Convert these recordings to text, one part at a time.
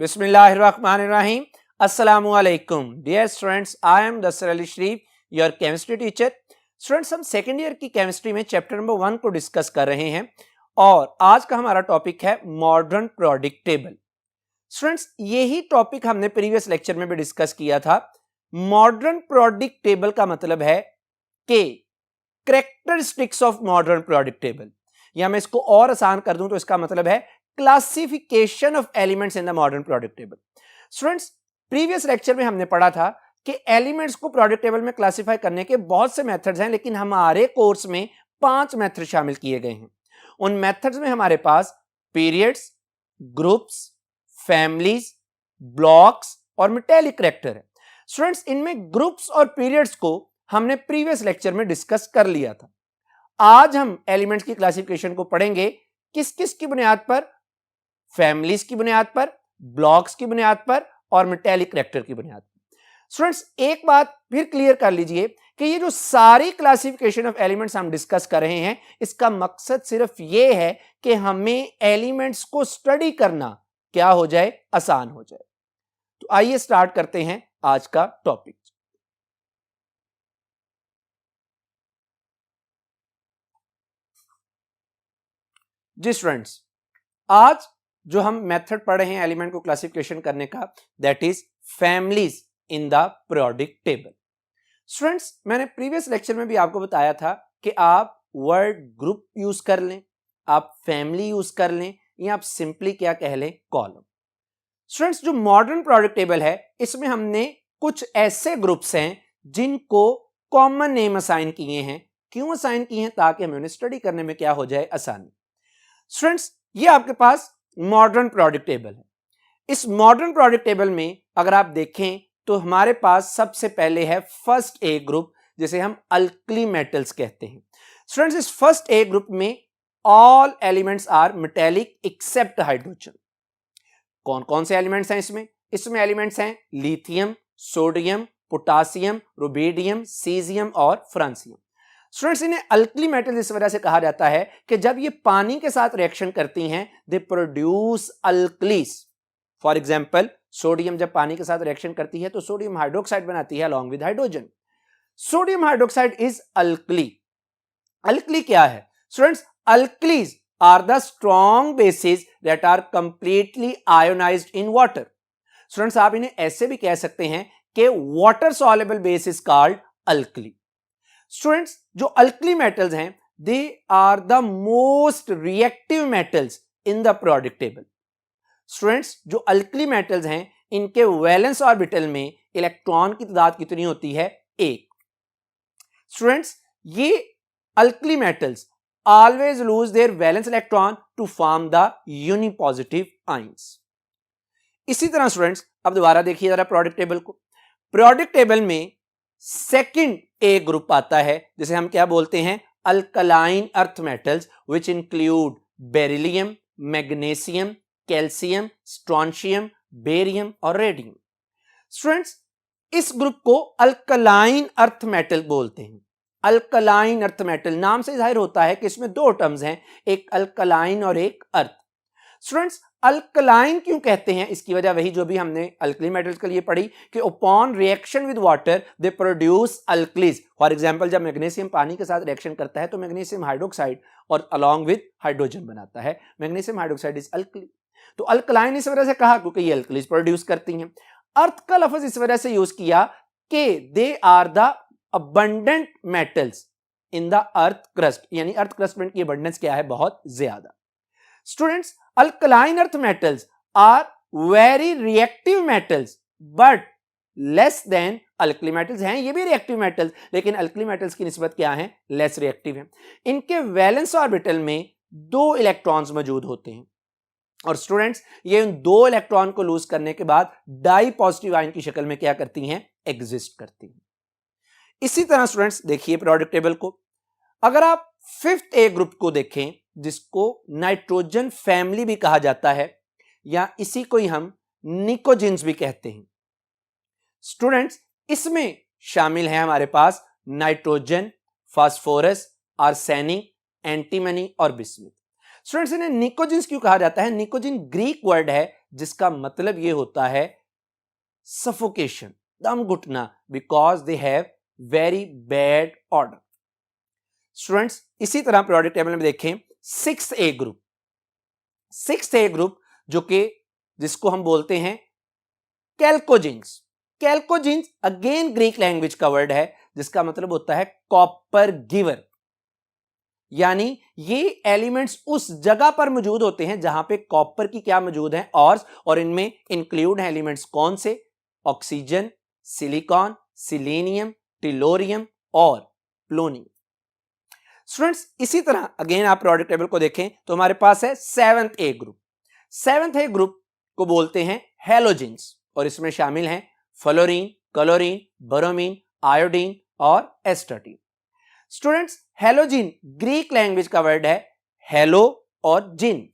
Bismillahirrahmanirrahim. Assalamu alaikum. Dear students, I am Dasar Ali Sharif, your chemistry teacher. Students हम second year की chemistry में chapter number 1 को discuss कर रहे हैं और आज का हमारा टॉपिक है मॉडर्न प्रोडिक्ट टेबल। स्टूडेंट्स यही टॉपिक हमने प्रीवियस लेक्चर में भी डिस्कस किया था। मॉडर्न प्रोडिक्ट टेबल का मतलब है कि characteristics of modern periodic table, या मैं इसको और आसान कर दूं तो इसका मतलब है classification of elements in the modern product table. Students previous lecture में हमने पढ़ा था कि एलिमेंट्स को प्रोडक्ट टेबल में क्लासिफाई करने के बहुत से मेथड्स हैं, लेकिन हमारे कोर्स में 5 मेथड शामिल किए गए हैं। उन मेथड्स में हमारे पास पीरियड्स, ग्रुप्स, फैमिलीज, ब्लॉक्स और मेटेलिक कैरेक्टर है। स्टूडेंट्स इनमें ग्रुप्स और पीरियड्स को हमने प्रीवियस लेक्चर में डिस्कस कर लिया था। आज हम एलिमेंट्स की क्लासिफिकेशन को पढ़ेंगे किस किस की बुनियाद पर, फैमिलीज की बुनियाद पर, ब्लॉक्स की बुनियाद पर और मेटेलिक कैरेक्टर की बुनियाद पर। स्टूडेंट्स एक बात फिर क्लियर कर लीजिए कि ये जो सारी क्लासिफिकेशन ऑफ एलिमेंट्स हम डिस्कस कर रहे हैं, इसका मकसद सिर्फ ये है कि हमें एलिमेंट्स को स्टडी करना क्या हो जाए, आसान हो जाए। तो आइए स्टार्ट करते हैं आज का टॉपिक। जी स्टूडेंट्स, आज जो हम मेथड पढ़ रहे हैं एलिमेंट को क्लासिफिकेशन करने का, that is families in the product table. Students मैंने प्रीवियस लेक्चर में भी आपको बताया था कि आप वर्ड ग्रुप यूज कर लें, आप फैमिली यूज कर लें, या आप सिंपली क्या कह लें, कॉलम। स्टूडेंट्स जो मॉडर्न प्रोडक्ट टेबल है इसमें हमने कुछ ऐसे ग्रुप्स हैं जिनको कॉमन नेम असाइन किए हैं। क्यों असाइन किए हैं? ताकि हमें उन्हें स्टडी करने में क्या हो जाए, आसानी। स्टूडेंट्स ये आपके पास मॉडर्न प्रोडक्ट टेबल है। इस मॉडर्न प्रोडक्ट टेबल में अगर आप देखें तो हमारे पास सबसे पहले है फर्स्ट ए ग्रुप, जिसे हम अल्कली मेटल्स कहते हैं। स्टूडेंट्स इस फर्स्ट ए ग्रुप में all elements are metallic except hydrogen. कौन कौन से एलिमेंट्स हैं इसमें? इसमें एलिमेंट्स हैं lithium, sodium, potassium, rubidium, caesium और फ्रांसियम। स्टूडेंट्स इन्हें अल्कली मेटल्स इस वजह से कहा जाता है कि जब ये पानी के साथ रिएक्शन करती हैं they produce alkalis. For example sodium जब पानी के साथ रिएक्शन करती है तो सोडियम हाइड्रोक्साइड बनाती है along with hydrogen. Sodium hydroxide is alkali. Alkali क्या है? Students alkalis are the strong bases that are completely ionised in water. Students आप इन्हें ऐसे भी कह सकते हैं कि water soluble base is called alkali. Students जो अल्कली मेटल्स हैं they are the most reactive metals in the product table. Students जो अल्कली मेटल्स हैं इनके वैलेंस ऑर्बिटल में इलेक्ट्रॉन की तादाद कितनी होती है? 1। स्टूडेंट्स ये alkali metals always lose their valence electron to form the unipositive ions. इसी तरह स्टूडेंट्स अब दोबारा देखिए जरा प्रोडक्ट टेबल को। प्रोडक्ट टेबल में सेकंड ए ग्रुप आता है जिसे हम क्या बोलते हैं? Alkaline earth metals which include beryllium, magnesium, calcium, strontium, barium और रेडियम। स्टूडेंट्स इस ग्रुप को अल्कलाइन अर्थ मेटल बोलते हैं। अल्कलाइन अर्थ मेटल नाम से जाहिर होता है कि इसमें 2 टर्म्स हैं, एक अल्कलाइन और एक अर्थ। स्टूडेंट्स अल्कलाइन क्यों कहते हैं? इसकी वजह वही जो भी हमने अल्कली मेटल्स के लिए पढ़ी कि upon reaction with water they produce alkalis. For example जब मैग्नीशियम पानी के साथ रिएक्शन करता है तो मैग्नीशियम हाइड्रोक्साइड और अलॉन्ग विद हाइड्रोजन बनाता है। Magnesium hydroxide is alkali. तो अल्कलाइन इस वजह से कहा क्योंकि ये अल्कलीज प्रोड्यूस करती हैं। अर्थ का लफ्ज इस वजह से यूज किया कि they are the abundant metals in the earth crust, यानी अर्थ क्रस्ट में की अबंडेंस क्या है? बहुत ज्यादा। Students alkaline earth metals are very reactive metals but less than alkali metals. हैं ये भी रिएक्टिव मेटल्स, लेकिन अल्कली मेटल्स की निस्बत क्या है? लेस रिएक्टिव है। इनके वैलेंस ऑर्बिटल में 2 इलेक्ट्रॉन्स मौजूद होते हैं और स्टूडेंट्स ये उन 2 इलेक्ट्रॉन को लूज करने के बाद डाई पॉजिटिव आयन की शक्ल में क्या करती हैं? एग्जिस्ट करती हैं। इसी तरह स्टूडेंट्स देखिए प्रोडक्ट टेबल को। अगर आप 5th ए ग्रुप को देखें जिसको नाइट्रोजन फैमिली भी कहा जाता है या इसी को ही हम निकोजिन्स भी कहते हैं। स्टूडेंट्स इसमें शामिल है हमारे पास नाइट्रोजन, फास्फोरस, आर्सेनिक, एंटीमनी और बिस्मुथ। स्टूडेंट्स इन्हें निकोजिन्स क्यों कहा जाता है? निकोजिन ग्रीक वर्ड है जिसका मतलब ये होता है सफोकेशन, दम घुटना, because they have very bad order. Students इसी तरह पीरियोडिक टेबल में देखें 6A ग्रुप, 6A ग्रुप जो कि जिसको हम बोलते हैं कैल्कोजिन्स। कैल्कोजिन्स अगेन ग्रीक लैंग्वेज का वर्ड है जिसका मतलब होता है कॉपर गिवर, यानी ये एलिमेंट्स उस जगह पर मौजूद होते हैं जहां पे कॉपर की क्या मौजूद है, और इनमें इंक्लूड है एलिमेंट्स कौन से, ऑक्सीजन, सिलिकॉन, सिलीनियम, टिलोरियम और प्लोनियम। स्टूडेंट्स इसी तरह अगेन आप पीरियोडिक टेबल को देखें तो हमारे पास है 7th A group. 7th A group को बोलते हैं हैलोजेंस और इसमें शामिल हैं फ्लोरीन, क्लोरीन, ब्रोमीन, आयोडीन और एस्टर्टीन। स्टूडेंट्स हैलोजिन ग्रीक लैंग्वेज का वर्ड है हेलो और जिन।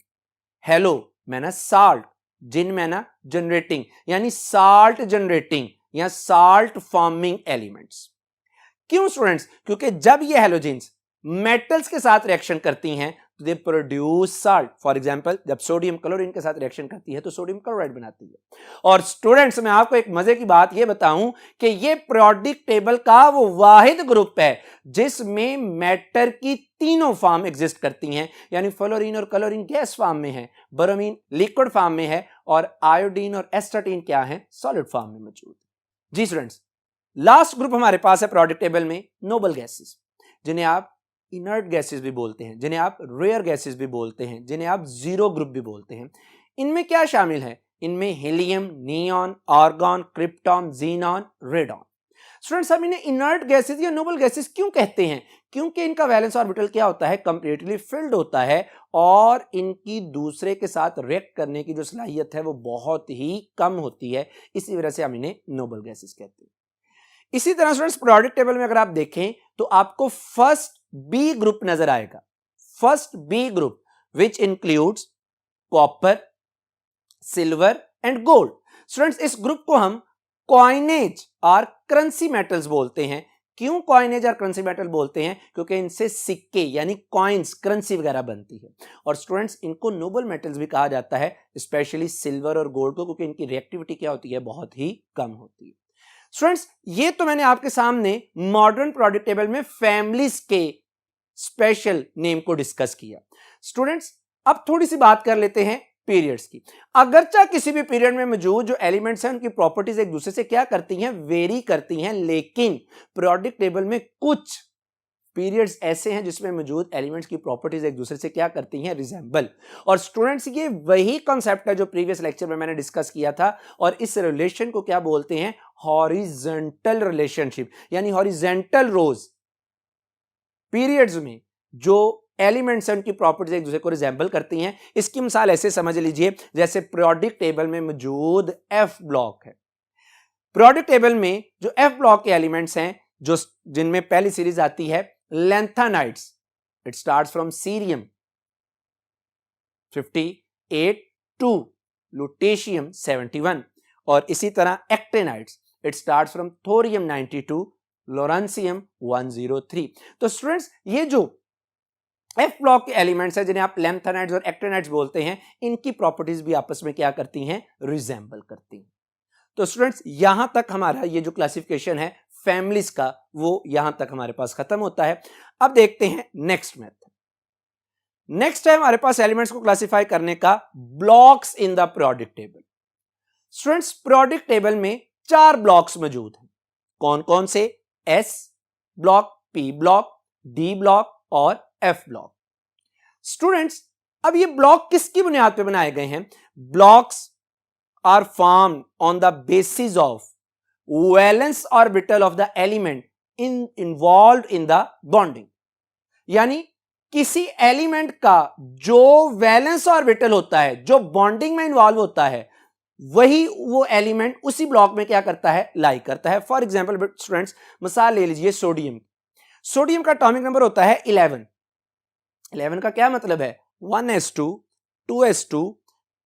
हेलो मैना साल्ट, जिन मैना जनरेटिंग, यानी साल्ट जनरेटिंग या साल्ट फॉर्मिंग एलिमेंट्स। क्यों स्टूडेंट्स? क्योंकि जब ये हैलोजिन्स मेटल्स के साथ रिएक्शन करती हैं तो they produce salt. For example जब सोडियम क्लोरीन के साथ रिएक्शन करती है तो सोडियम क्लोराइड बनाती है। और स्टूडेंट्स मैं आपको एक मजे की बात ये बताऊं कि ये पीरियोडिक टेबल का वो वाहिद ग्रुप है जिसमें मैटर की तीनों फॉर्म एग्जिस्ट करती हैं, यानी फ्लोरीन और क्लोरीन गैस फॉर्म में है, ब्रोमीन लिक्विड फॉर्म में है और आयोडीन और एस्टर्टीन क्या है, सॉलिड फॉर्म में मौजूद। जी स्टूडेंट्स लास्ट ग्रुप हमारे पास है पीरियोडिक टेबल में नोबल गैसेस, जिन्हें आप इनर्ट गैसेस भी बोलते हैं, जिन्हें आप रेयर गैसेस भी बोलते हैं, जिन्हें आप जीरो ग्रुप भी बोलते हैं। इनमें क्या शामिल है? इनमें helium, neon, argon, krypton, xenon, radon. Students हम इन्हें इनर्ट गैसेस या नोबल गैसेस क्यों कहते हैं? क्योंकि इनका वैलेंस ऑर्बिटल क्या होता है, कंप्लीटली फिल्ड होता है और इनकी दूसरे के साथ रिएक्ट करने की जो सलाहियत है वो बहुत ही कम होती है, इसी वजह से हम इन्हें नोबल गैसेस कहते हैं। इसी तरह स्टूडेंट्स पीरियोडिक टेबल में अगर आप देखें तो आपको फर्स्ट बी ग्रुप नजर आएगा, first B group which includes copper, silver and gold. Students इस ग्रुप को हम कॉइनेज और करेंसी मेटल्स बोलते हैं। क्यों कॉइनेज और करेंसी मेटल बोलते हैं? क्योंकि इनसे सिक्के यानी कॉइन्स, करेंसी वगैरह बनती है। और स्टूडेंट्स इनको नोबल मेटल्स भी कहा जाता है, स्पेशली सिल्वर और गोल्ड को, क्योंकि इनकी रिएक्टिविटी क्या होती है, बहुत ही कम होती है। स्टूडेंट्स ये तो मैंने आपके सामने मॉडर्न पीरियोडिक टेबल में फैमिलीज के स्पेशल नेम को डिस्कस किया। स्टूडेंट्स अब थोड़ी सी बात कर लेते हैं पीरियड्स की। अगरचा किसी भी पीरियड में मौजूद जो एलिमेंट्स हैं उनकी प्रॉपर्टीज एक दूसरे से क्या करती हैं, वेरी करती हैं, लेकिन पीरियोडिक टेबल में कुछ पीरियड्स ऐसे हैं जिसमें मौजूद एलिमेंट्स की प्रॉपर्टीज एक दूसरे से क्या करती हैं, रिजेंबल। और स्टूडेंट्स ये वही कॉन्सेप्ट है जो प्रीवियस लेक्चर में मैंने डिस्कस किया था, और इस रिलेशन को क्या बोलते हैं, हॉरिजॉन्टल रिलेशनशिप, यानी हॉरिजॉन्टल रोज पीरियड्स में जो एलिमेंट्स हैं उनकी प्रॉपर्टीज एक दूसरे को रिजेंबल करती हैं। इसकी मिसाल ऐसे समझ लीजिए जैसे पीरियोडिक टेबल में मौजूद एफ ब्लॉक है। पीरियोडिक टेबल में जो एफ ब्लॉक के एलिमेंट्स हैं जो जिनमें पहली सीरीज आती है lanthanides, it starts from cerium 58 to lutetium 71, और इसी तरह actinides, it starts from thorium 92 lawrencium 103। तो स्टूडेंट्स ये जो एफ ब्लॉक के एलिमेंट्स हैं जिन्हें आप लैंथेनाइड्स और एक्टिनाइड्स बोलते हैं, इनकी प्रॉपर्टीज भी आपस में क्या करती हैं, रिजेंबल करती हैं। तो स्टूडेंट्स यहां तक हमारा ये जो क्लासिफिकेशन है फैमिलीज का वो यहां तक हमारे पास खत्म होता है। अब देखते हैं नेक्स्ट मेथड। नेक्स्ट है हमारे पास एलिमेंट्स को क्लासिफाई करने का blocks in the periodic table. Students periodic table में 4 ब्लॉक्स मौजूद हैं। कौन कौन से? S block, P block, D block और एफ ब्लॉक। स्टूडेंट्स अब ये ब्लॉक किसकी बुनियाद पे बनाए गए हैं? Blocks are formed on the basis of valence orbital of the element involved in the bonding, यानी किसी एलिमेंट का जो वैलेंस ऑर्बिटल होता है, जो बॉन्डिंग में इन्वॉल्व होता है, वही वो एलिमेंट उसी ब्लॉक में क्या करता है, लाई करता है। फॉर एग्जांपल स्टूडेंट्स मिसाल ले लीजिए सोडियम। सोडियम का एटॉमिक नंबर होता है 11। 11 का क्या मतलब है? 1s2 2s2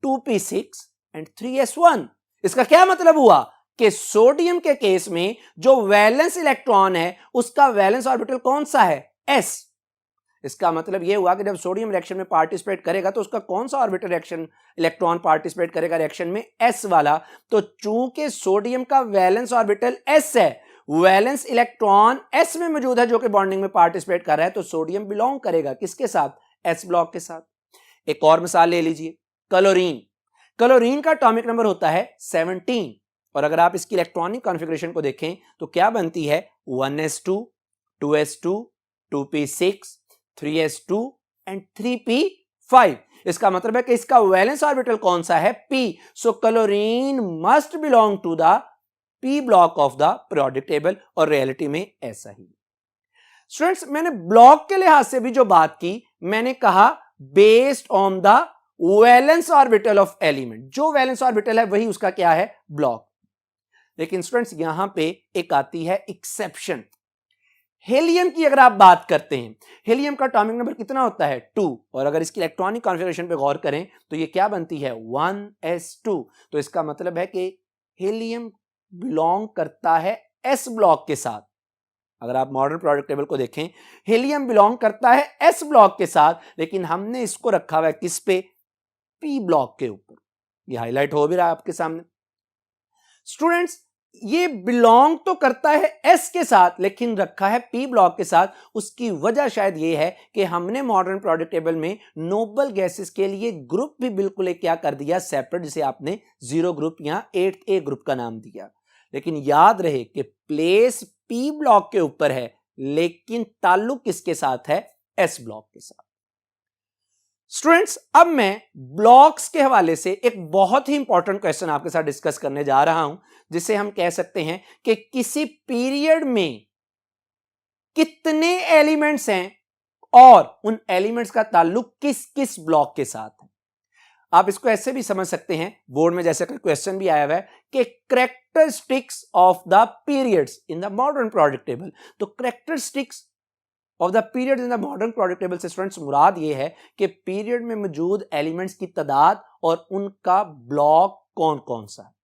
2p6 and 3s1। इसका क्या मतलब हुआ कि सोडियम के केस में जो वैलेंस इलेक्ट्रॉन है उसका वैलेंस ऑर्बिटल कौन सा है? s। इसका मतलब ये हुआ कि जब सोडियम रिएक्शन में पार्टिसिपेट करेगा तो उसका कौन सा ऑर्बिटल रिएक्शन इलेक्ट्रॉन पार्टिसिपेट करेगा रिएक्शन में, एस वाला। तो चूंकि सोडियम का वैलेंस ऑर्बिटल एस है, वैलेंस इलेक्ट्रॉन एस में मौजूद है जो कि बॉन्डिंग में पार्टिसिपेट कर रहा है, तो सोडियम बिलोंग करेगा किसके साथ, एस ब्लॉक के साथ। एक और मिसाल ले लीजिए, क्लोरीन। क्लोरीन का एटॉमिक नंबर होता है 17 और अगर आप इसकी इलेक्ट्रॉनिक कॉन्फ़िगरेशन को देखें तो क्या बनती है 1s2 2s2 2p6 3s2 and 3p5। इसका मतलब है कि इसका वैलेंस ऑर्बिटल कौन सा है, p। So chlorine must belong to the p block of the periodic table और रियलिटी में ऐसा ही। स्टूडेंट्स मैंने ब्लॉक के लिहाज से भी जो बात की, मैंने कहा based on the valence orbital of element, जो वैलेंस ऑर्बिटल है वही उसका क्या है, ब्लॉक। लेकिन स्टूडेंट्स यहां पे एक आती है एक्सेप्शन। हेलियम की अगर आप बात करते हैं, हेलियम का एटॉमिक नंबर कितना होता है 2 और अगर इसकी इलेक्ट्रॉनिक कॉन्फ़िगरेशन पे गौर करें तो ये क्या बनती है 1s2। तो इसका मतलब है कि हेलियम बिलोंग करता है s ब्लॉक के साथ। अगर आप मॉडर्न पीरियोडिक टेबल को देखें, हेलियम बिलोंग करता है s ब्लॉक के साथ, लेकिन हमने इसको रखा हुआ है किस पे, p ब्लॉक के ऊपर। ये हाईलाइट हो भी रहा है आपके सामने। स्टूडेंट्स ये बिलोंग तो करता है s के साथ लेकिन रखा है p ब्लॉक के साथ। उसकी वजह शायद ये है कि हमने मॉडर्न पीरियोडिक टेबल में नोबल गैसेस के लिए ग्रुप भी बिल्कुल एक क्या कर दिया, सेपरेट, जिसे आपने 0 ग्रुप या 8A ग्रुप का नाम दिया। लेकिन याद रहे कि प्लेस p ब्लॉक के ऊपर है लेकिन ताल्लुक किसके साथ है, s ब्लॉक के साथ। स्टूडेंट्स अब मैं ब्लॉक्स के हवाले से एक बहुत ही इंपॉर्टेंट क्वेश्चन आपके साथ डिस्कस करने जा रहा हूं, जिसे हम कह सकते हैं कि किसी पीरियड में कितने एलिमेंट्स हैं और उन एलिमेंट्स का ताल्लुक किस किस ब्लॉक के साथ है। आप इसको ऐसे भी समझ सकते हैं, बोर्ड में जैसे क्वेश्चन भी आया हुआ है कि characteristics of the periods in the modern periodic table. तो characteristics of the period in the modern periodic table से स्टूडेंट्स मुराद ये है कि पीरियड में मौजूद एलिमेंट्स की तादाद और उनका ब्लॉक कौन कौन सा है।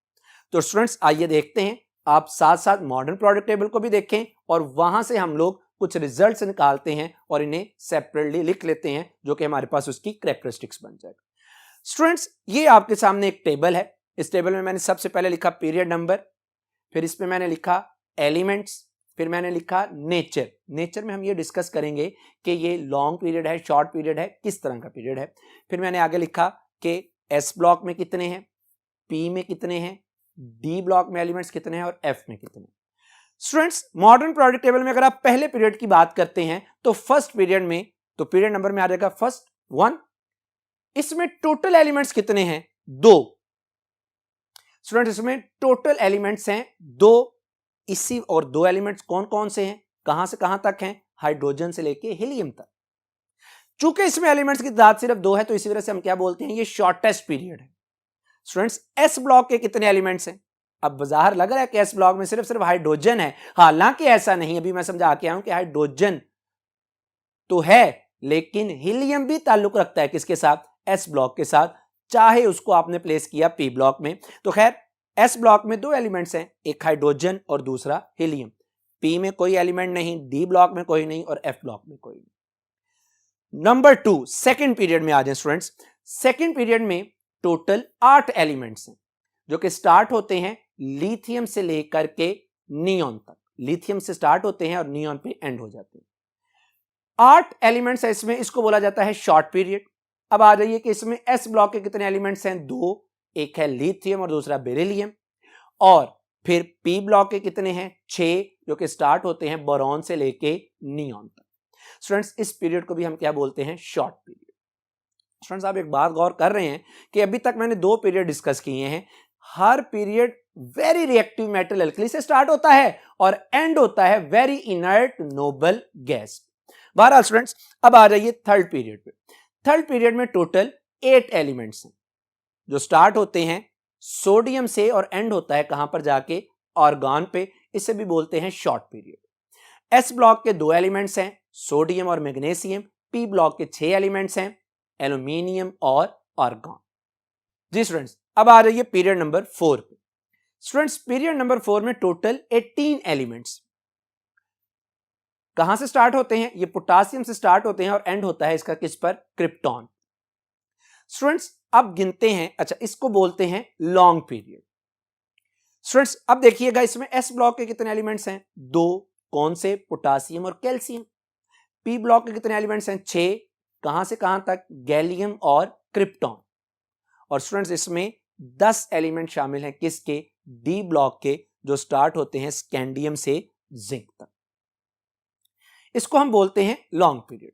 तो स्टूडेंट्स आइए देखते हैं, आप साथ साथ मॉडर्न पीरियोडिक टेबल को भी देखें और वहां से हम लोग कुछ रिजल्ट्स निकालते हैं और इन्हें सेपरेटली लिख लेते हैं जो कि हमारे पास उसकी कैरेक्टरिस्टिक्स बन जाएगा। स्टूडेंट्स ये आपके सामने एक टेबल है। इस टेबल में मैंने सबसे पहले लिखा पीरियड नंबर, फिर इसमें मैंने लिखा एलिमेंट्स, फिर मैंने लिखा नेचर। नेचर में हम ये डिस्कस करेंगे कि ये लॉन्ग पीरियड है, शॉर्ट पीरियड है, किस तरह का पीरियड है। फिर मैंने आगे लिखा कि एस ब्लॉक में कितने हैं, पी में कितने हैं, डी ब्लॉक में एलिमेंट्स कितने हैं और एफ में कितने हैं। स्टूडेंट्स मॉडर्न पीरियोडिक टेबल में अगर आप पहले पीरियड की बात करते हैं तो फर्स्ट पीरियड में, तो पीरियड नंबर में आ जाएगा फर्स्ट 1। इसमें टोटल एलिमेंट्स कितने हैं, 2। स्टूडेंट्स इसमें टोटल एलिमेंट्स हैं 2। इसी और 2 एलिमेंट्स कौन कौन से हैं, कहां से कहां तक हैं, हाइड्रोजन से लेके हीलियम तक। चूंकि इसमें एलिमेंट्स की तादाद सिर्फ 2 है तो इसी वजह से हम क्या बोलते हैं, ये शॉर्टेस्ट पीरियड है। स्टूडेंट्स एस ब्लॉक के कितने एलिमेंट्स हैं, अब बाहर लग रहा है कि एस ब्लॉक में सिर्फ हाइड्रोजन है, हालांकि ऐसा नहीं। अभी मैं समझा के आया हूं कि हाइड्रोजन तो है लेकिन हीलियम भी ताल्लुक रखता है किसके साथ, एस ब्लॉक के साथ, चाहे उसको आपने प्लेस किया पी ब्लॉक में। तो खैर एस ब्लॉक में 2 एलिमेंट्स हैं, एक हाइड्रोजन और दूसरा हीलियम। पी में कोई एलिमेंट नहीं, डी ब्लॉक में कोई नहीं और एफ ब्लॉक में कोई नहीं। नंबर 2 सेकंड पीरियड में आ जाए स्टूडेंट्स। सेकंड पीरियड में टोटल 8 एलिमेंट्स हैं जो कि स्टार्ट होते हैं लिथियम से लेकर के नियॉन तक। लिथियम से स्टार्ट होते हैं और नियॉन पे एंड हो जाते हैं। 8 एलिमेंट्स है इसमें, इसको बोला जाता है शॉर्ट पीरियड। अब आ जाइए कि इसमें एस ब्लॉक के कितने एलिमेंट्स हैं, 2, एक है लिथियम और दूसरा बेरिलियम। और फिर पी ब्लॉक के कितने हैं, 6, जो कि स्टार्ट होते हैं बोरॉन से लेके नियॉन तक। स्टूडेंट्स इस पीरियड को भी हम क्या बोलते हैं, शॉर्ट पीरियड। स्टूडेंट्स आप एक बात गौर कर रहे हैं कि अभी तक मैंने 2 पीरियड डिस्कस किए हैं। हर period very reactive metal alkali से स्टार्ट होता है और एंड होता है वेरी इनर्ट नोबल गैस। बहरहाल स्टूडेंट्स अब आ जाइए थर्ड पीरियड पे। थर्ड पीरियड में टोटल 8 एलिमेंट्स हैं जो स्टार्ट होते हैं सोडियम से और एंड होता है कहां पर जाके, आर्गन पे। इसे भी बोलते हैं शॉर्ट पीरियड। एस ब्लॉक के 2 एलिमेंट्स हैं, सोडियम और मैग्नीशियम। पी ब्लॉक के 6 एलिमेंट्स हैं, एल्यूमिनियम और आर्गन। जी स्टूडेंट्स अब आ रही है पीरियड नंबर 4 पे। स्टूडेंट्स पीरियड नंबर 4 में टोटल 18 एलिमेंट्स। कहां से स्टार्ट होते हैं? ये पोटासियम से स्टार्ट होते हैं और एंड होता है इसका किस पर? क्रिप्टॉन। स्टूडेंट्स अब गिनते हैं, अच्छा इसको बोलते हैं लॉन्ग पीरियड। स्टूडेंट्स अब देखिएगा इसमें एस ब्लॉक के कितने एलिमेंट्स हैं? 2। कौन से? पोटासियम और कैल्शियम। पी ब्लॉक के कितने एलिमेंट्स हैं? 6। कहां से कहां तक? गैलियम और क्रिप्टॉन। और स्टूडेंट्स इसमें 10 एलिमेंट शामिल हैं किसके? डी ब्लॉक के, जो स्टार्ट होते हैं स्कैंडियम से जिंक तक। इसको हम बोलते हैं लॉन्ग पीरियड।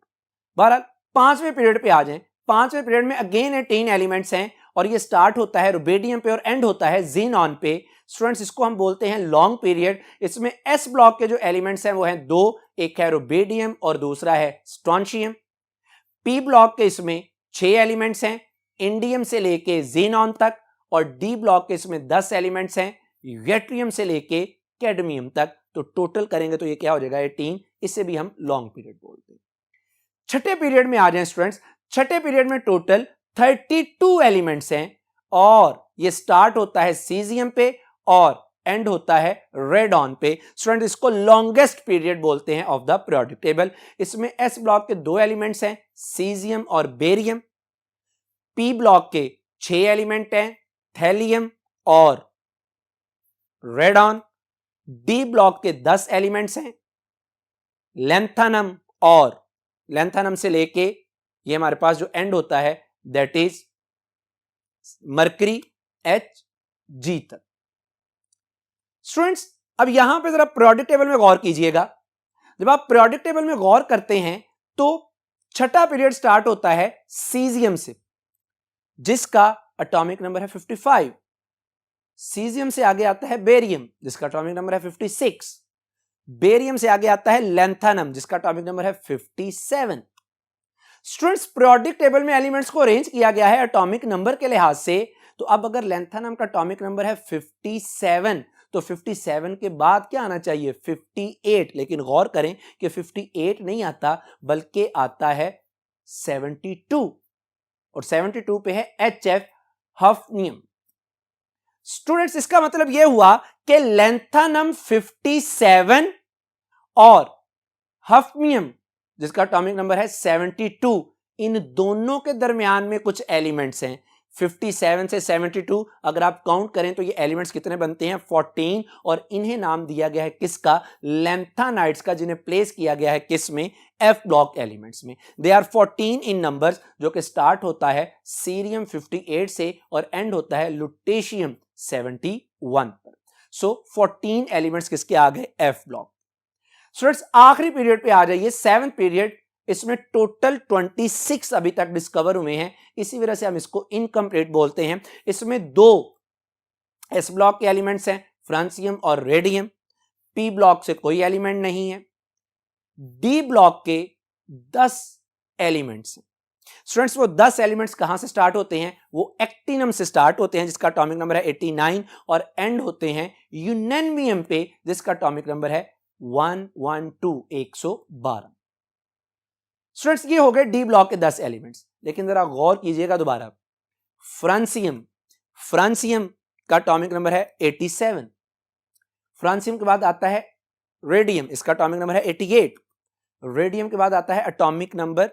बहरहाल पांचवें पीरियड पे आ जाएं। पांचवें पीरियड में अगेन 18 एलिमेंट्स हैं और ये स्टार्ट होता है रुबेडियम पे और एंड होता है ज़ीनॉन पे। स्टूडेंट्स इसको हम बोलते हैं लॉन्ग पीरियड। इसमें एस ब्लॉक के जो एलिमेंट्स हैं वो हैं 2, एक है रुबेडियम और दूसरा है स्ट्रॉन्शियम। पी ब्लॉक के इसमें 6 एलिमेंट्स हैं इंडियम से लेके ज़ीनॉन तक, और डी ब्लॉक के इसमें 10 एलिमेंट्स हैं यूरेट्रियम से लेके कैडमियम तक। तो टोटल करेंगे तो ये क्या हो जाएगा? 18। इसे भी हम लॉन्ग पीरियड बोलते हैं। छठे पीरियड में आ जाएं स्टूडेंट्स। छठे पीरियड में टोटल 32 एलिमेंट्स हैं और ये स्टार्ट होता है सीजियम पे और एंड होता है रेडॉन पे। स्टूडेंट इसको लॉन्गेस्ट पीरियड बोलते हैं ऑफ द पीरियोडिक टेबल। इसमें एस ब्लॉक के 2 एलिमेंट्स हैं सीजियम और बेरियम। पी ब्लॉक के 6 एलिमेंट हैं थैलियम और रेडॉन। डी ब्लॉक के 10 एलिमेंट्स हैं लैंथेनम और लैंथेनम से लेके ये हमारे पास जो एंड होता है दैट इज मरकरी Hg तक। स्टूडेंट्स अब यहां पे जरा पीरियोडिक टेबल में गौर कीजिएगा। जब आप पीरियोडिक टेबल में गौर करते हैं तो छठा पीरियड स्टार्ट होता है सीजियम से, जिसका एटॉमिक नंबर है 55। सीजियम से आगे आता है बेरियम, जिसका एटॉमिक नंबर है 56। बेरियम से आगे आता है लैंथेनम, जिसका एटॉमिक नंबर है 57। स्टूडेंट्स पीरियोडिक टेबल में एलिमेंट्स को अरेंज किया गया है एटॉमिक नंबर के लिहाज से। तो अब अगर लैंथेनम का एटॉमिक नंबर है 57 तो 57 के बाद क्या आना चाहिए? 58। लेकिन गौर करें कि 58 नहीं आता बल्कि आता है 72 और 72 पे है HF हफनियम। स्टूडेंट्स इसका मतलब यह हुआ कि लैंथेनम 57 और हफनियम जिसका एटॉमिक नंबर है 72, इन दोनों के दरमियान में कुछ एलिमेंट्स हैं 57 से 72। अगर आप काउंट करें तो ये एलिमेंट्स कितने बनते हैं? 14। और इन्हें नाम दिया गया है किसका? लैंथेनाइड्स का, जिन्हें प्लेस किया गया है किस में? एफ ब्लॉक एलिमेंट्स में। दे आर 14 इन नंबर्स, जो कि स्टार्ट होता है सीरियम 58 से और एंड होता है लुटेशियम 71 पर। सो 14 एलिमेंट्स किसके आ गए? F block. स्टूडेंट्स आखिरी पीरियड पे आ जाइए, 7th पीरियड। इसमें टोटल 26 अभी तक डिस्कवर हुए हैं, इसी वजह से हम इसको इनकम्प्लीट बोलते हैं। इसमें 2 एस ब्लॉक के एलिमेंट्स हैं फ्रांसियम और रेडियम। पी ब्लॉक से कोई एलिमेंट नहीं है। डी ब्लॉक के 10 एलिमेंट्स हैं। स्टूडेंट्स वो 10 एलिमेंट्स कहां से स्टार्ट होते हैं? वो एक्टिनम से स्टार्ट होते हैं, जिसका एटॉमिक नंबर है 89 और एंड होते हैं यूरेनियम पे, जिसका एटॉमिक नंबर है 112। स्टूडेंट्स ये हो गए डी ब्लॉक के 10 एलिमेंट्स। लेकिन जरा गौर कीजिएगा दोबारा, फ्रांसियम का एटॉमिक नंबर है 87। फ्रांसियम के बाद आता है रेडियम, इसका एटॉमिक नंबर है 88। रेडियम के बाद आता है एटॉमिक नंबर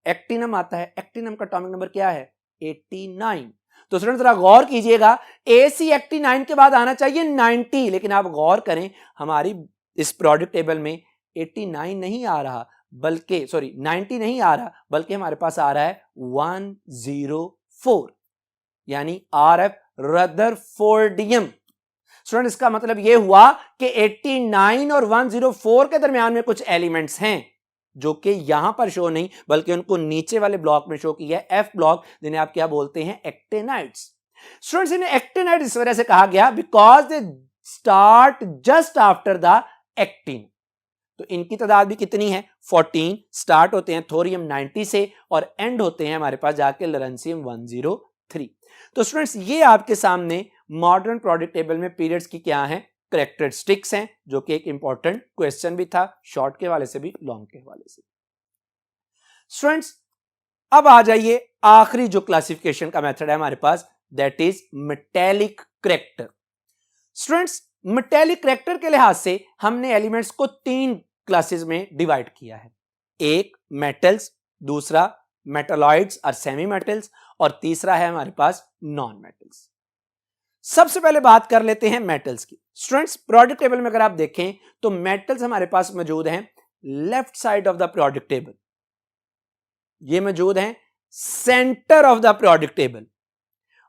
एक्टिनम आता है, एक्टिनम का एटॉमिक नंबर क्या है? 89। तो स्टूडेंट जरा गौर कीजिएगा, AC 89 के बाद आना चाहिए 90, लेकिन आप गौर करें हमारी इस पीरियोडिक टेबल में 89 नहीं आ रहा, बल्कि 90 नहीं आ रहा, बल्कि हमारे पास आ रहा है 104, यानी RF रदरफोर्डियम। स्टूडेंट इसका मतलब यह हुआ कि 89 और 104 के दरमियान में कुछ एलिमेंट्स हैं जो कि यहां पर शो नहीं, बल्कि उनको नीचे वाले ब्लॉक में शो किया है, एफ ब्लॉक, जिन्हें आप क्या बोलते हैं? एक्टिनाइड्स। स्टूडेंट्स इन्हें एक्टिनाइड इस वजह से कहा गया because they start just after the actin. तो इनकी तादाद भी कितनी है? 14। स्टार्ट होते हैं थोरियम 90 से और एंड होते हैं हमारे पास जाके लरेंसियम 103। तो स्टूडेंट्स ये आपके सामने मॉडर्न पीरियोडिक टेबल में पीरियड्स की क्या है? कैरेक्टरिस्टिक्स हैं, जो कि एक इंपॉर्टेंट क्वेश्चन भी था, शॉर्ट के हवाले से भी, लॉन्ग के हवाले से। स्टूडेंट्स अब आ जाइए, आखिरी जो क्लासिफिकेशन का मेथड है हमारे पास, that is metallic character. Students metallic character के लिहाज से हमने एलिमेंट्स को 3 क्लासेस में डिवाइड किया है। एक मेटल्स, दूसरा मेटालॉइड्स और सेमी मेटल्स, और तीसरा है हमारे पास नॉन मेटल्स। सबसे पहले बात कर लेते हैं मेटल्स की। स्टूडेंट्स, प्रोडक्ट टेबल में अगर आप देखें तो मेटल्स हमारे पास मौजूद हैं left side of the product table, ये मौजूद हैं centre of the product table,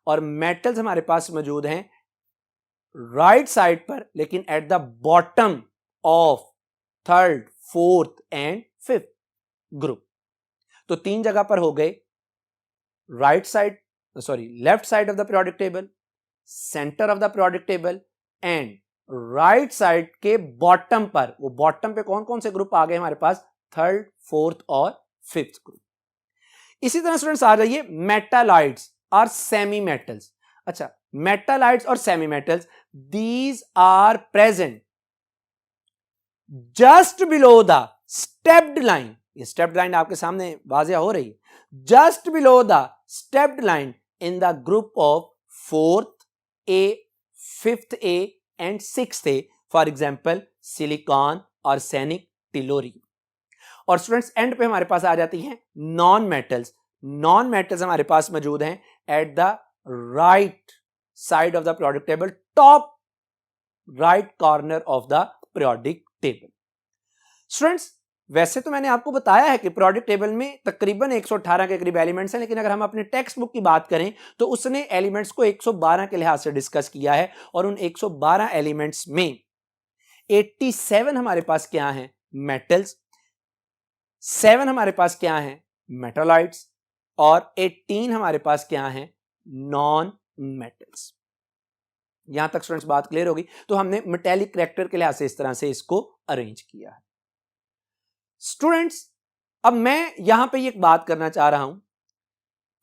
और मेटल्स हमारे पास मौजूद हैं राइट साइड पर, लेकिन at the bottom of third, fourth and fifth group. तो तीन जगह पर हो गए, right side, left side of the product table, centre of the product table and right side के बॉटम पर। वो बॉटम पे कौन कौन से ग्रुप आ गए हमारे पास? थर्ड, फोर्थ और फिफ्थ ग्रुप। इसी तरह स्टूडेंट्स आ जाइए मेटालॉइड्स और सेमी मेटल्स। अच्छा, मेटालॉइड्स और semi metals, these are present just below the stepped line. ये स्टेप्ड लाइन आपके सामने वाज़ेह हो रही है। Just below the stepped line in the group of fourth A, fifth A and sixth A, for example silicon, arsenic, tellurium. और students and पे हमारे पास आ जाती हैं नॉन मेटल्स। नॉन मेटल्स हमारे पास मौजूद हैं at the right side of the product table, top right corner of the product table. Students, वैसे तो मैंने आपको बताया है कि प्रोडक्ट टेबल में तकरीबन 118 के करीब एलिमेंट्स हैं, लेकिन अगर हम अपने टेक्स्ट बुक की बात करें तो उसने एलिमेंट्स को 112 के लिहाज से डिस्कस किया है, और उन 112 एलिमेंट्स में 87 हमारे पास क्या हैं? मेटल्स, 7 हमारे पास क्या हैं? मेटालॉइड्स, और 18 हमारे पास क्या हैं? Non metals. यहां तक स्टूडेंट्स बात क्लियर होगी। तो हमने मेटेलिक कैरेक्टर के लिहाज से इस तरह से इसको अरेंज किया है। स्टूडेंट्स, अब मैं यहां पे एक बात करना चाह रहा हूं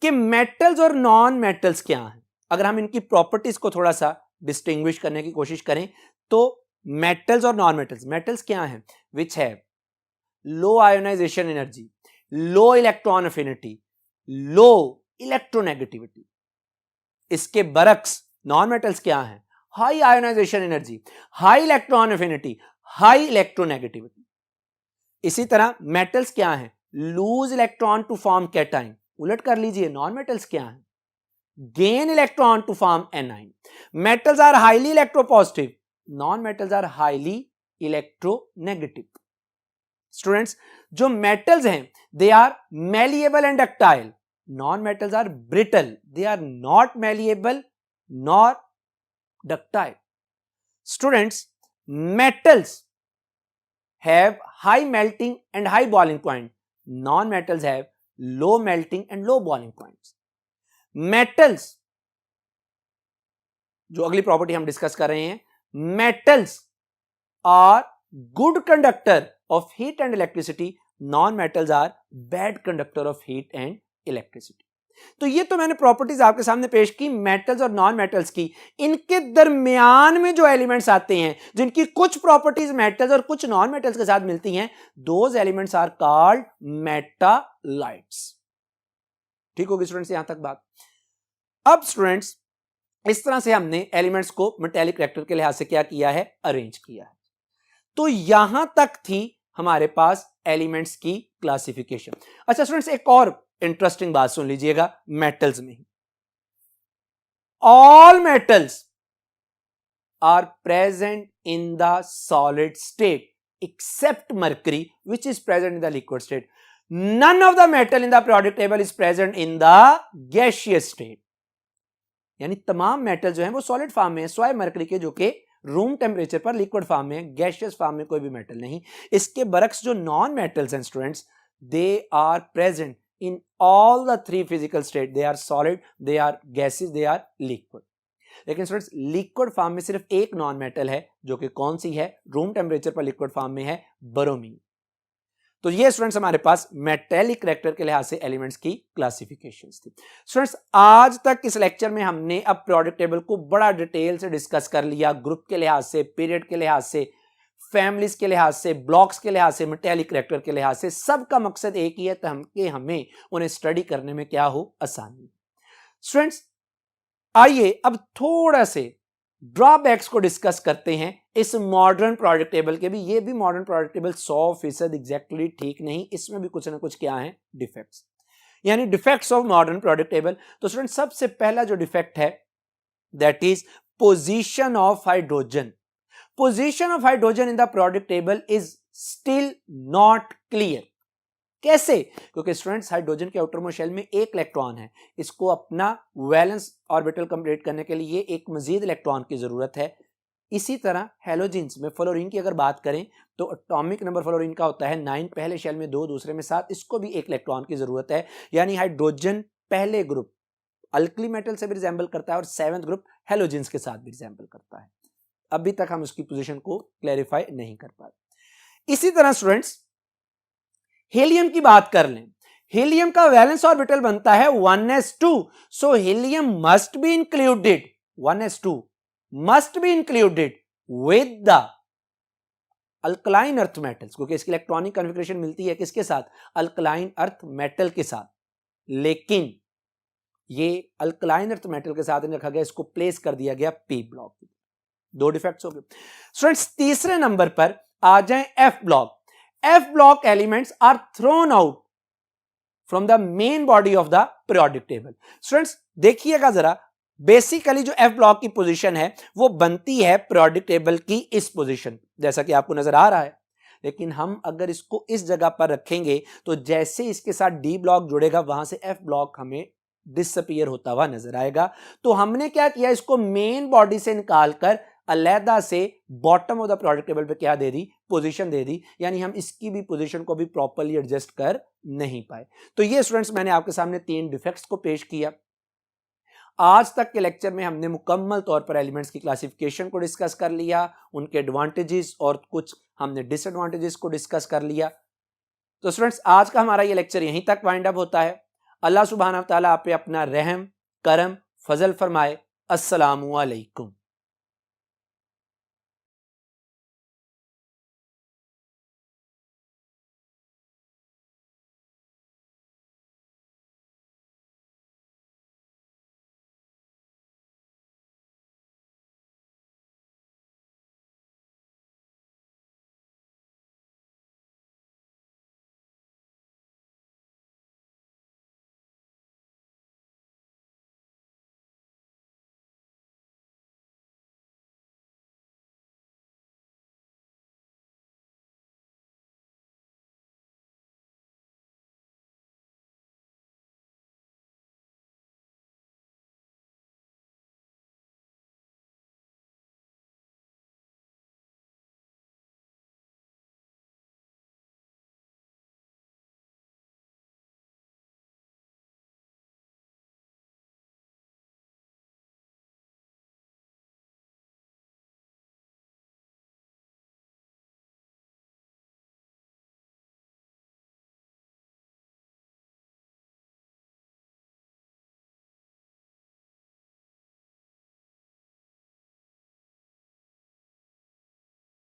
कि मेटल्स और नॉन मेटल्स क्या हैं। अगर हम इनकी प्रॉपर्टीज को थोड़ा सा डिस्टिंग्विश करने की कोशिश करें तो मेटल्स और नॉन मेटल्स, मेटल्स क्या हैं? विच है low ionisation energy, low electron affinity, low electronegativity. इसके बरक्स नॉन मेटल्स क्या हैं? High ionisation energy, high electron affinity, high electronegativity. इसी तरह मेटल्स क्या हैं? Lose electron to form cation. उलट कर लीजिए, नॉन मेटल्स क्या हैं? Gain electron to form anion. Metals are highly electropositive, non metals are highly electronegative. Students, जो मेटल्स हैं they are malleable and ductile, non metals are brittle, they are not malleable nor ductile. Students, metals have high melting and high boiling point. Non-metals have low melting and low boiling points. Metals, जो अगली property हम discuss कर रहे हैं, metals are good conductor of heat and electricity. Non-metals are bad conductor of heat and electricity. तो ये तो मैंने प्रॉपर्टीज आपके सामने पेश की मेटल्स और नॉन मेटल्स की। इनके दरमियान में जो एलिमेंट्स आते हैं जिनकी कुछ प्रॉपर्टीज मेटल्स और कुछ नॉन मेटल्स के साथ मिलती हैं, दोज एलिमेंट्स आर कॉल्ड मेटालाइट्स। ठीक होगी स्टूडेंट्स यहां तक बात। अब स्टूडेंट्स, इस तरह से हमने एलिमेंट्स को मेटेलिक कैरेक्टर के लिहाज से क्या किया है? अरेंज किया है। तो यहां तक थी हमारे पास एलिमेंट्स की क्लासिफिकेशन। अच्छा स्टूडेंट्स, एक और इंटरेस्टिंग बात सुन लीजिएगा मेटल्स में ही। All metals are present in the solid state except mercury which is present in the liquid state. None of the metal in the periodic table is present in the gaseous state. यानी तमाम metal जो हैं वो solid form में है, स्वाय mercury के जो कि रूम टेम्परेचर पर लिक्विड फॉर्म में है, गैसियस फॉर्म में कोई भी मेटल नहीं। इसके बरक्स जो नॉन मेटल्स हैं students, they are present in all the three physical state. They are solid, they are gases, they are liquid. लेकिन स्टूडेंट्स लिक्विड फॉर्म में सिर्फ एक नॉन मेटल है, जो कि कौन सी है? रूम टेम्परेचर पर लिक्विड फॉर्म में है, ब्रोमीन। तो ये स्टूडेंट्स हमारे पास मेटेलिक कैरेक्टर के लिहाज से एलिमेंट्स की क्लासिफिकेशंस थी। स्टूडेंट्स, आज तक इस लेक्चर में हमने अब पीरियोडिक टेबल को बड़ा डिटेल से डिस्कस कर लिया, ग्रुप के लिहाज से, पीरियड के लिहाज से, फैमिलीज के लिहाज से, ब्लॉक्स के लिहाज से, मेटेलिक कैरेक्टर के लिहाज से। सबका मकसद एक ही है कि हमें उन्हें स्टडी करने में क्या हो? आसानी। स्टूडेंट्स, आइए अब थोड़ा से ड्रॉबैक्स को डिस्कस करते हैं इस मॉडर्न प्रोडक्ट टेबल के भी। ये भी मॉडर्न प्रोडक्ट टेबल 100% एग्जैक्टली ठीक नहीं, इसमें भी कुछ ना कुछ क्या है, डिफेक्ट्स, यानी defects of modern product table. तो स्टूडेंट सबसे पहला जो डिफेक्ट है that is position of hydrogen. Position of hydrogen in the product table is still not clear. कैसे? क्योंकि स्टूडेंट्स हाइड्रोजन के आउटरमोस्ट शेल में एक इलेक्ट्रॉन है, इसको अपना वैलेंस ऑर्बिटल कंप्लीट करने के लिए एक मजीद इलेक्ट्रॉन की जरूरत है। इसी तरह हेलोजिन्स में फ्लोरीन की अगर बात करें तो एटॉमिक नंबर फ्लोरीन का होता है 9, पहले शेल में 2, दूसरे में 7, इसको भी एक इलेक्ट्रॉन की जरूरत है। यानी हाइड्रोजन पहले ग्रुप अल्कली मेटल से भी रिजेंबल करता है और 7th ग्रुप हेलोजिन्स के साथ भी रिजेंबल करता है। अभी तक हम उसकी पोजीशन को क्लैरिफाई नहीं कर पाए। इसी तरह स्टूडेंट्स हीलियम की बात कर लें, हीलियम का वैलेंस ऑर्बिटल बनता है 1s2, so helium must be included, 1s2 must be included with the alkaline earth metals, क्योंकि इसकी इलेक्ट्रॉनिक कॉन्फ़िगरेशन मिलती है किसके साथ, अल्कलाइन अर्थ मेटल के साथ। लेकिन ये अल्कलाइन अर्थ मेटल के साथ रखा गया, इसको प्लेस कर दिया गया पी ब्लॉक। 2 डिफेक्ट्स हो गए। स्टूडेंट्स तीसरे नंबर पर आ जाएं F block. F block elements are thrown out from the main body of the periodic table. Students देखिएगा जरा, बेसिकली जो F block की पोजीशन है वो बनती है periodic table की इस पोजीशन, जैसा कि आपको नजर आ रहा है। लेकिन हम अगर इसको इस जगह पर रखेंगे तो जैसे इसके साथ D block जुड़ेगा वहां से F block हमें डिसअपीयर होता हुआ नजर आएगा। तो हमने क्या किया, इसको मेन बॉडी से निकालकर अलहदा से bottom of the product table पे क्या दे दी, पोजीशन दे दी। यानी हम इसकी भी पोजीशन को भी प्रॉपर्ली एडजस्ट कर नहीं पाए। तो ये स्टूडेंट्स मैंने आपके सामने 3 डिफेक्ट्स को पेश किया। आज तक के लेक्चर में हमने मुकम्मल तौर पर एलिमेंट्स की क्लासिफिकेशन को डिस्कस कर लिया, उनके एडवांटेजेस और कुछ हमने डिसएडवांटेजेस को डिस्कस कर लिया। तो स्टूडेंट्स आज का हमारा ये लेक्चर यहीं तक वाइंड अप होता है। अल्लाह सुब्हानहू व तआला आप पे अपना रहम, करम, फजल फरमाए। अस्सलामु अलैकुम।